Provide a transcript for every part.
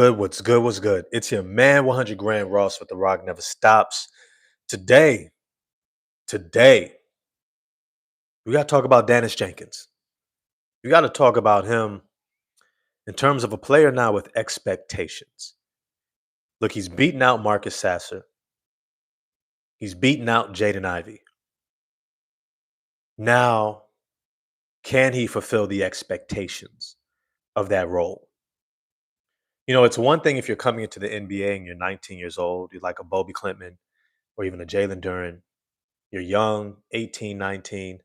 Good, what's good, what's good? It's your man, 100 Grand Ross with The Rock Never Stops. Today, we got to talk about Daniss Jenkins. We got to talk about him in terms of a player now with expectations. Look, he's beaten out Marcus Sasser. He's beaten out Jaden Ivey. Now, can he fulfill the expectations of that role? You know, it's one thing if you're coming into the NBA and you're 19 years old, you're like a Bobby Clintman or even a Jalen Duren. You're young, 18, 19.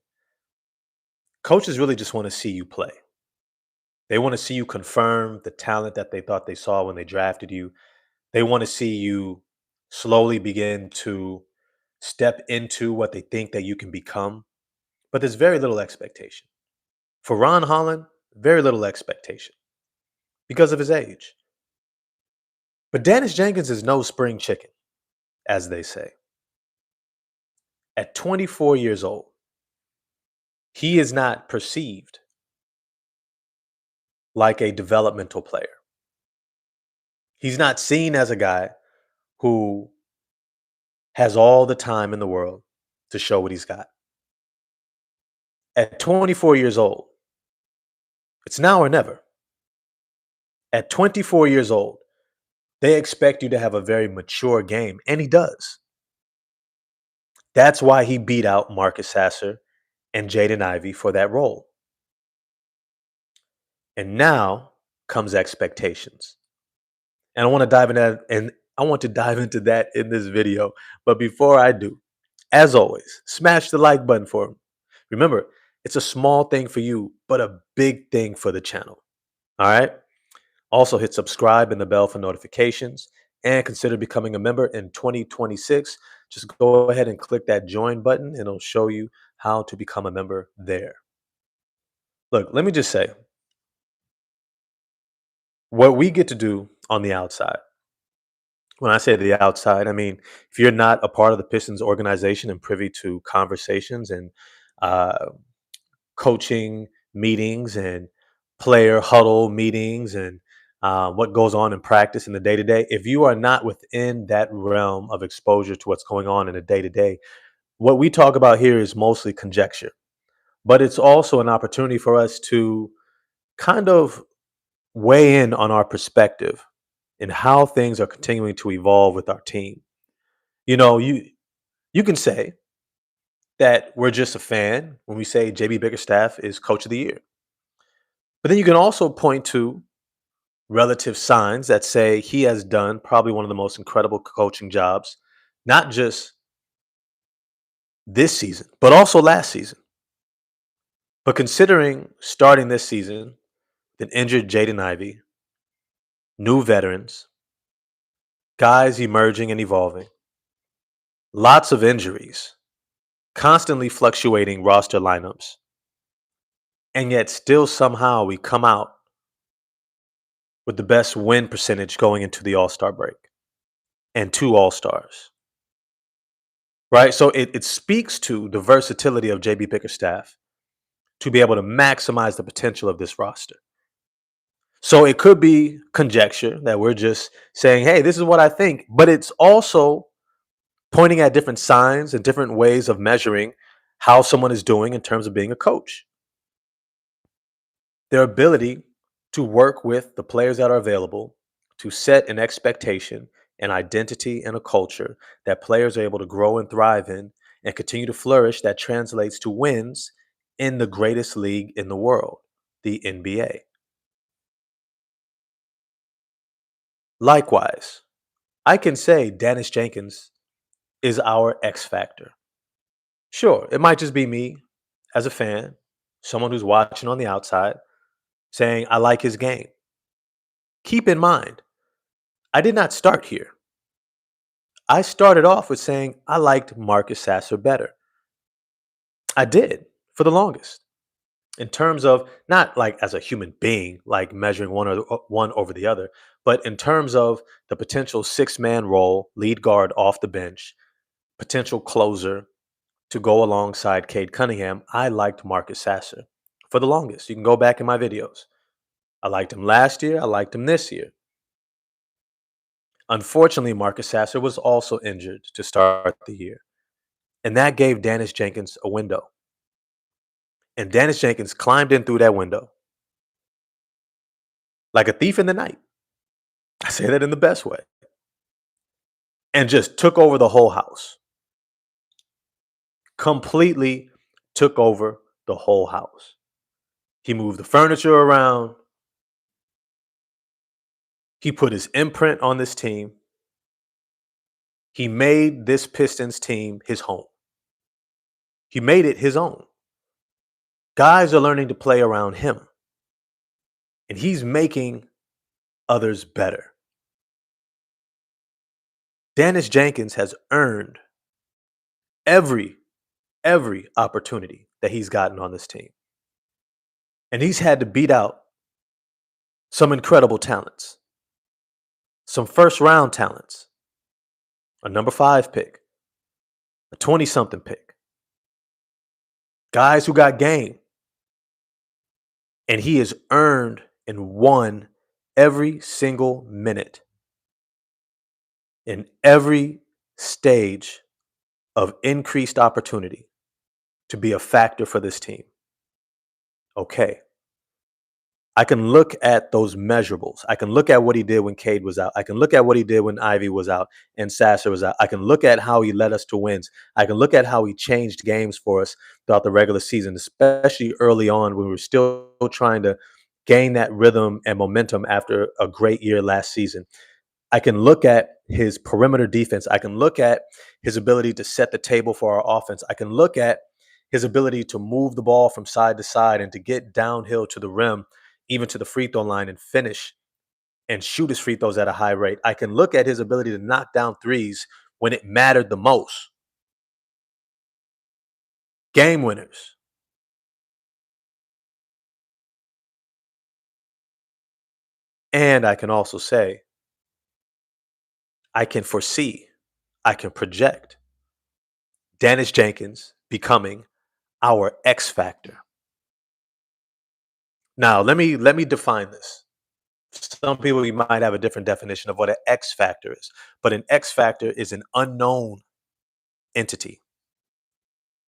Coaches really just want to see you play. They want to see you confirm the talent that they thought they saw when they drafted you. They want to see you slowly begin to step into what they think that you can become. But there's very little expectation. For Ron Holland, very little expectation because of his age. But Daniss Jenkins is no spring chicken, as they say. At 24 years old, he is not perceived like a developmental player. He's not seen as a guy who has all the time in the world to show what he's got. At 24 years old, it's now or never. At 24 years old, they expect you to have a very mature game, and he does. That's why he beat out Marcus Sasser and Jaden Ivey for that role. And now comes expectations. And I want to dive into that, and I want to dive into that in this video. But before I do, as always, smash the like button for him. Remember, it's a small thing for you, but a big thing for the channel. All right? Also, hit subscribe and the bell for notifications and consider becoming a member in 2026. Just go ahead and click that join button and it'll show you how to become a member there. Look, let me just say what we get to do on the outside. When I say the outside, I mean, if you're not a part of the Pistons organization and privy to conversations and uh, coaching meetings and player huddle meetings and what goes on in practice in the day to day, if you are not within that realm of exposure to what's going on in the day to day, what we talk about here is mostly conjecture. But it's also an opportunity for us to kind of weigh in on our perspective and how things are continuing to evolve with our team. You know, you can say that we're just a fan when we say JB Bickerstaff is coach of the year. But then you can also point to relative signs that say he has done probably one of the most incredible coaching jobs, not just this season, but also last season. But considering starting this season with an injured Jaden Ivey, new veterans, guys emerging and evolving, lots of injuries, constantly fluctuating roster lineups, and yet still somehow we come out with the best win percentage going into the All-Star break and 2 All-Stars. Right? So it speaks to the versatility of JB Bickerstaff to be able to maximize the potential of this roster. So it could be conjecture that we're just saying, hey, this is what I think, but it's also pointing at different signs and different ways of measuring how someone is doing in terms of being a coach. Their ability to work with the players that are available to set an expectation, an identity, and a culture that players are able to grow and thrive in and continue to flourish that translates to wins in the greatest league in the world, the NBA. Likewise, I can say Daniss Jenkins is our X factor. Sure, it might just be me as a fan, someone who's watching on the outside, saying, I like his game. Keep in mind, I did not start here. I started off with saying I liked Marcus Sasser better. I did for the longest. In terms of not like as a human being, like measuring one over the other, but in terms of the potential 6-man role, lead guard off the bench, potential closer to go alongside Cade Cunningham, I liked Marcus Sasser for the longest. You can go back in my videos. I liked him last year. I liked him this year. Unfortunately, Marcus Sasser was also injured to start the year, and that gave Daniss Jenkins a window. And Daniss Jenkins climbed in through that window like a thief in the night. I say that in the best way. And just took over the whole house. Completely took over the whole house. He moved the furniture around. He put his imprint on this team. He made this Pistons team his home. He made it his own. Guys are learning to play around him. And he's making others better. Daniss Jenkins has earned every opportunity that he's gotten on this team. And he's had to beat out some incredible talents, some first round talents, a number 5 pick, a 20-something pick, guys who got game. And he has earned and won every single minute in every stage of increased opportunity to be a factor for this team. Okay. I can look at those measurables. I can look at what he did when Cade was out. I can look at what he did when Ivy was out and Sasser was out. I can look at how he led us to wins. I can look at how he changed games for us throughout the regular season, especially early on when we were still trying to gain that rhythm and momentum after a great year last season. I can look at his perimeter defense. I can look at his ability to set the table for our offense. I can look at his ability to move the ball from side to side and to get downhill to the rim, even to the free throw line, and finish and shoot his free throws at a high rate. I can look at his ability to knock down threes when it mattered the most. Game winners. And I can also say, I can foresee, I can project Daniss Jenkins becoming our X factor. Now, let me define this. Some people, you might have a different definition of what an X factor is, but an X factor is an unknown entity.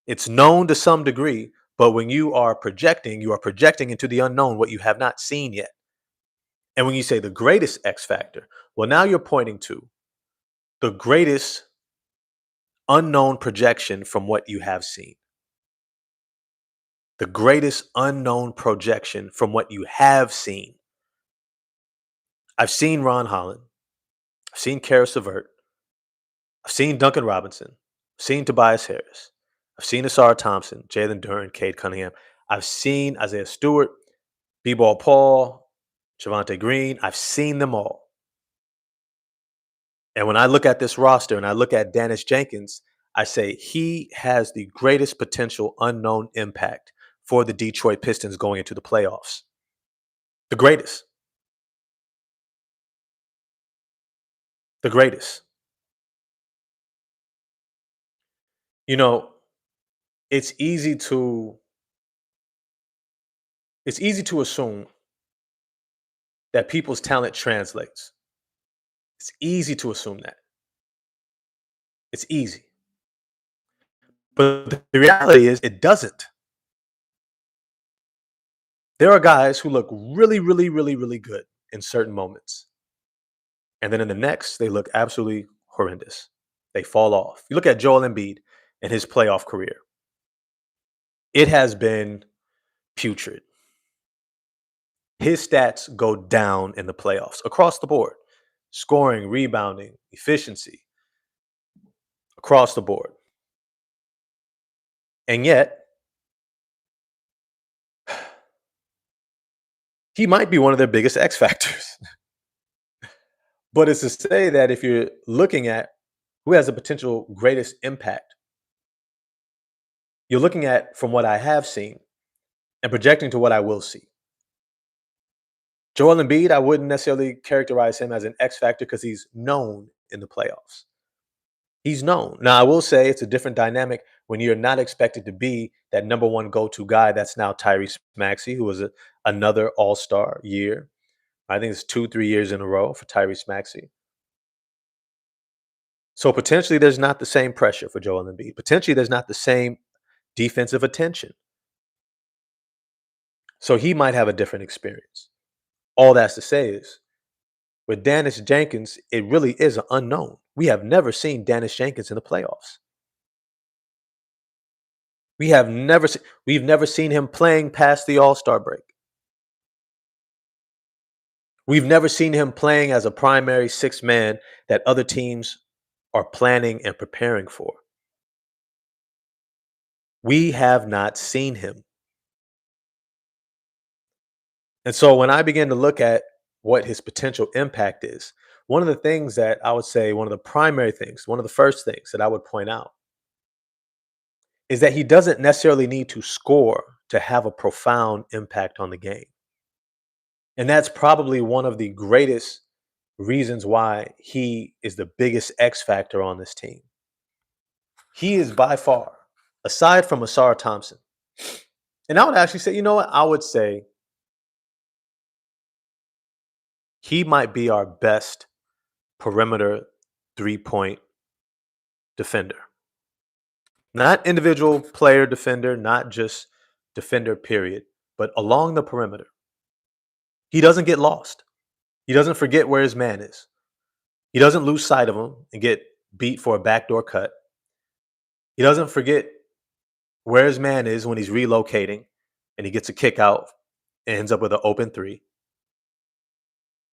It's known to some degree, but when you are projecting into the unknown, what you have not seen yet. And when you say the greatest X factor, well, now you're pointing to the greatest unknown projection from what you have seen. The greatest unknown projection from what you have seen. I've seen Ron Holland. I've seen Karis LeVert. I've seen Duncan Robinson. I've seen Tobias Harris. I've seen Asar Thompson, Jalen Duren, Cade Cunningham. I've seen Isaiah Stewart, B-Ball Paul, Javonte Green. I've seen them all. And when I look at this roster and I look at Daniss Jenkins, I say he has the greatest potential unknown impact for the Detroit Pistons going into the playoffs. The greatest. The greatest. You know, it's easy to assume that people's talent translates. It's easy to assume that. It's easy. But the reality is it doesn't. There are guys who look really, really, really, really good in certain moments. And then in the next, they look absolutely horrendous. They fall off. You look at Joel Embiid and his playoff career. It has been putrid. His stats go down in the playoffs across the board. Scoring, rebounding, efficiency, across the board. And yet, he might be one of their biggest X factors. But it's to say that if you're looking at who has the potential greatest impact, you're looking at from what I have seen and projecting to what I will see. Joel Embiid, I wouldn't necessarily characterize him as an X factor because he's known in the playoffs. He's known. Now, I will say it's a different dynamic when you're not expected to be that number one go-to guy. That's now Tyrese Maxey, who was another all-star year. I think it's 2-3 years in a row for Tyrese Maxey. So potentially there's not the same pressure for Joel Embiid. Potentially there's not the same defensive attention. So he might have a different experience. All that's to say is with Daniss Jenkins, it really is an unknown. We have never seen Daniss Jenkins in the playoffs. We've never seen him playing past the All-Star break. We've never seen him playing as a primary sixth man that other teams are planning and preparing for. We have not seen him. And so when I begin to look at what his potential impact is, one of the things that I would say, one of the primary things, one of the first things that I would point out is that he doesn't necessarily need to score to have a profound impact on the game. And that's probably one of the greatest reasons why he is the biggest X factor on this team. He is by far, aside from Asar Thompson, and I would actually say, you know what? I would say he might be our best perimeter 3-point defender. Not individual player defender, not just defender, period, but along the perimeter. He doesn't get lost. He doesn't forget where his man is. He doesn't lose sight of him and get beat for a backdoor cut. He doesn't forget where his man is when he's relocating and he gets a kick out and ends up with an open three.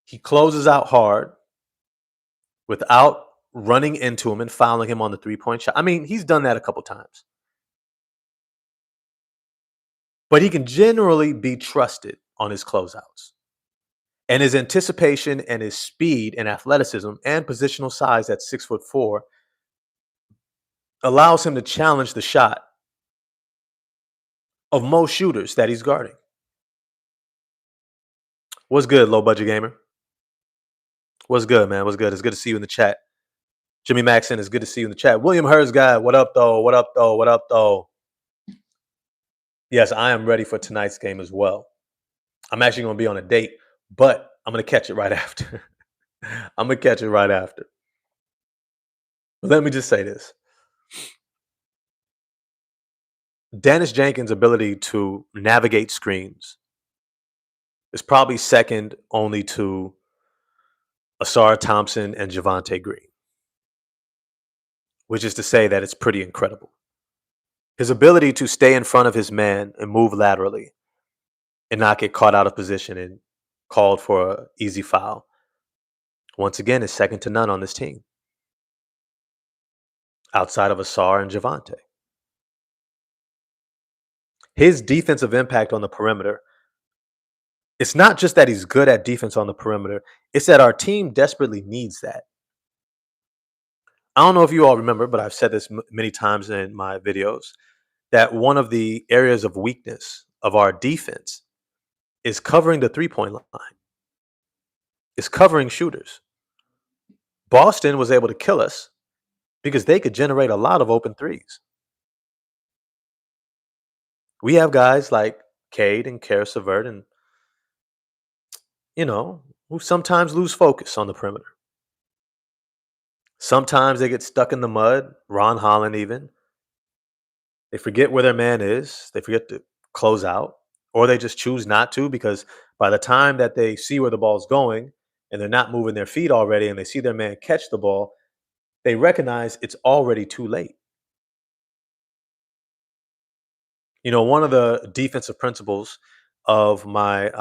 He closes out hard without running into him and fouling him on the 3-point shot. I mean, he's done that a couple times. But he can generally be trusted on his closeouts. And his anticipation and his speed and athleticism and positional size at 6'4" allows him to challenge the shot of most shooters that he's guarding. What's good, low budget gamer? What's good, man? What's good? It's good to see you in the chat. Jimmy Maxon, it's good to see you in the chat. William Hurst guy, what up though? What up though? What up though? Yes, I am ready for tonight's game as well. I'm actually going to be on a date, but I'm going to catch it right after. I'm going to catch it right after. But let me just say this. Daniss Jenkins' ability to navigate screens is probably second only to Asar Thompson and Javonte Green, which is to say that it's pretty incredible. His ability to stay in front of his man and move laterally and not get caught out of position and called for an easy foul, once again, is second to none on this team, outside of Asar and Javonte. His defensive impact on the perimeter, it's not just that he's good at defense on the perimeter, it's that our team desperately needs that. I don't know if you all remember, but I've said this many times in my videos, that one of the areas of weakness of our defense is covering the 3-point line. It's covering shooters. Boston was able to kill us because they could generate a lot of open threes. We have guys like Cade and Karis LeVert and, who sometimes lose focus on the perimeter. Sometimes they get stuck in the mud, Ron Holland even. They forget where their man is. They forget to close out, or they just choose not to because by the time that they see where the ball's going and they're not moving their feet already and they see their man catch the ball, they recognize it's already too late. One of the defensive principles of my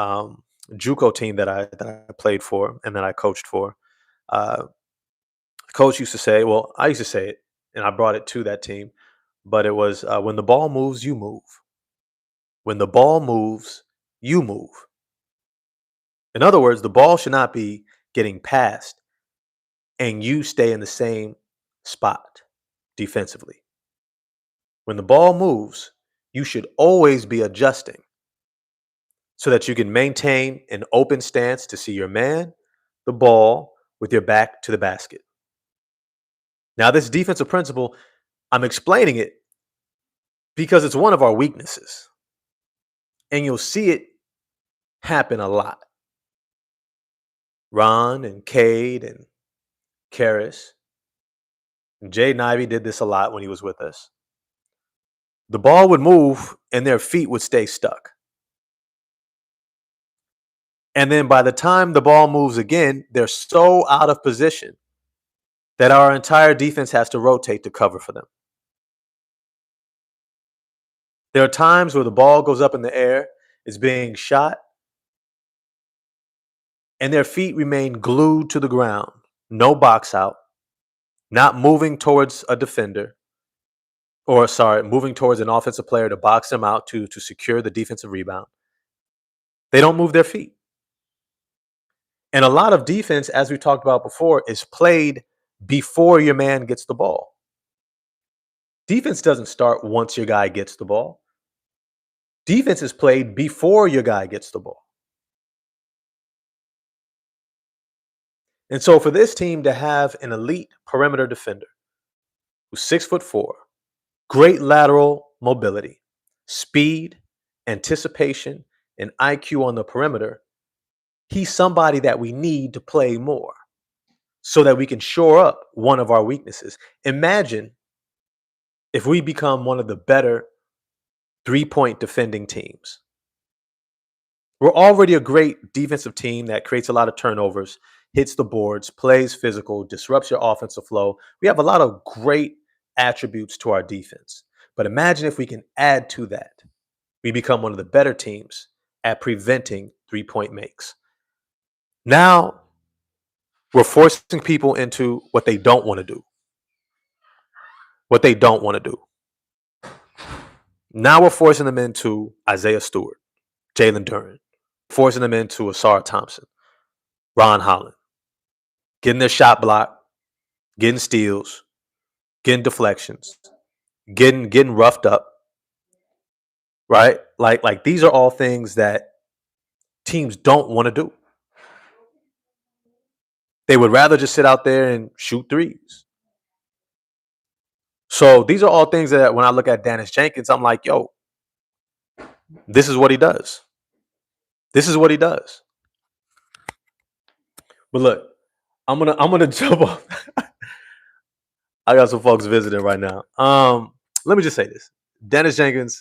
JUCO team that I played for and that I coached for, uh, coach used to say, well, I used to say it, and I brought it to that team, but it was when the ball moves, you move. When the ball moves, you move. In other words, the ball should not be getting passed and you stay in the same spot defensively. When the ball moves, you should always be adjusting so that you can maintain an open stance to see your man, the ball, with your back to the basket. Now, this defensive principle, I'm explaining it because it's one of our weaknesses. And you'll see it happen a lot. Ron and Cade and Karis, Jay Ivey did this a lot when he was with us. The ball would move and their feet would stay stuck. And then by the time the ball moves again, they're so out of position that our entire defense has to rotate to cover for them. There are times where the ball goes up in the air, is being shot, and their feet remain glued to the ground. No box out, not moving towards a defender, or moving towards an offensive player to box them out to secure the defensive rebound. They don't move their feet. And a lot of defense, as we talked about before, is played before your man gets the ball. Defense doesn't start once your guy gets the ball. Defense is played before your guy gets the ball. And so for this team to have an elite perimeter defender who's 6'4", great lateral mobility, speed, anticipation, and IQ on the perimeter, he's somebody that we need to play more so that we can shore up one of our weaknesses. Imagine if we become one of the better three-point defending teams. We're already a great defensive team that creates a lot of turnovers, hits the boards, plays physical, disrupts your offensive flow. We have a lot of great attributes to our defense. But imagine if we can add to that. We become one of the better teams at preventing three-point makes. Now, we're forcing people into what they don't want to do. What they don't want to do. Now we're forcing them into Isaiah Stewart, Jalen Duren, forcing them into Asar Thompson, Ron Holland, getting their shot blocked, getting steals, getting deflections, getting roughed up, right? Like these are all things that teams don't want to do. They would rather just sit out there and shoot threes. So these are all things that when I look at Daniss Jenkins, I'm like, yo, this is what he does. This is what he does. But look, I'm gonna jump off. I got some folks visiting right now. Let me just say this: Daniss Jenkins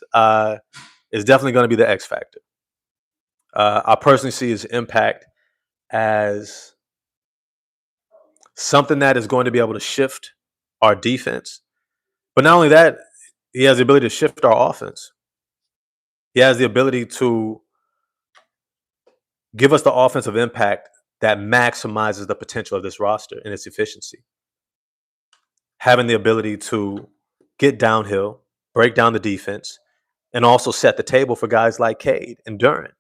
is definitely going to be the X factor. I personally see his impact as something that is going to be able to shift our defense. But not only that, he has the ability to shift our offense. He has the ability to give us the offensive impact that maximizes the potential of this roster and its efficiency. Having the ability to get downhill, break down the defense, and also set the table for guys like Cade and Duren,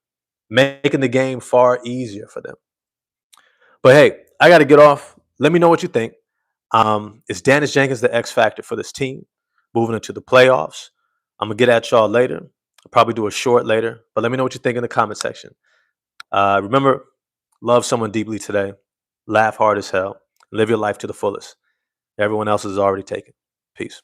making the game far easier for them. But hey, I got to get off. Let me know what you think. Is Daniss Jenkins the X factor for this team moving into the playoffs? I'm going to get at y'all later. I'll probably do a short later, but let me know what you think in the comment section. Remember, love someone deeply today. Laugh hard as hell. Live your life to the fullest. Everyone else is already taken. Peace.